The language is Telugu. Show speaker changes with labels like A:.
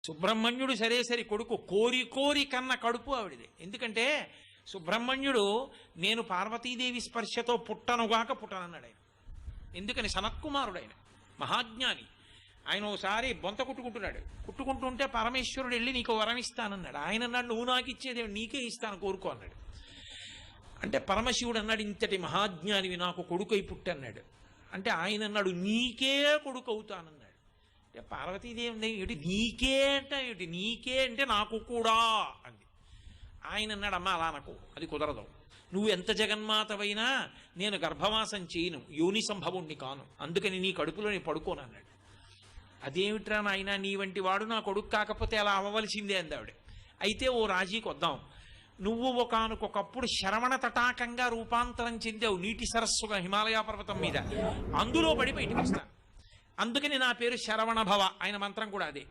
A: సుబ్రహ్మణ్యుడు సరే సరి కొడుకు, కోరి కోరి కన్న కడుపు ఆవిడిదే. ఎందుకంటే సుబ్రహ్మణ్యుడు నేను పార్వతీదేవి స్పర్శతో పుట్టనుగాక పుట్టనన్నాడు ఆయన. ఎందుకని? సనత్కుమారుడు ఆయన, మహాజ్ఞాని. ఆయన ఒకసారి బొంత కుట్టుకుంటుంటే పరమేశ్వరుడు వెళ్ళి నీకు వరం ఇస్తానన్నాడు. ఆయన అన్నాడు నువ్వు నాకు ఇచ్చేది నీకే ఇస్తాను కోరుకో అన్నాడు. అంటే పరమశివుడు అన్నాడు ఇంతటి మహాజ్ఞానివి నాకు కొడుకై పుట్టన్నాడు. అంటే ఆయన అన్నాడు నీకే కొడుకు అవుతానన్నాడు. అంటే పార్వతీదేవి ఏమిటి నీకే అంటే ఏమిటి, నీకే అంటే నాకు కూడా అంది. ఆయన అన్నాడు అమ్మ అలా నాకు అది కుదరదు, నువ్వు ఎంత జగన్మాతవైనా నేను గర్భవాసం చేయను, యోని సంభవుణ్ణి కాను, అందుకని నీ కడుపులో నేను పడుకోను అన్నాడు. అదేమిట్రా నాయన నీ వంటి వాడు నా కొడుకు కాకపోతే అలా అవ్వవలసిందే అంది ఆవిడ. అయితే ఓ రాజీకి వద్దాం, నువ్వు ఒకనకొకప్పుడు శరవణ తటాకంగా రూపాంతరం చెందావు నీటి సరస్సుగా హిమాలయ పర్వతం మీద, అందులో పడి బయటకు వస్తాను, అందుకని నా పేరు శరవణ భవ. ఆయన మంత్రం కూడా అదే.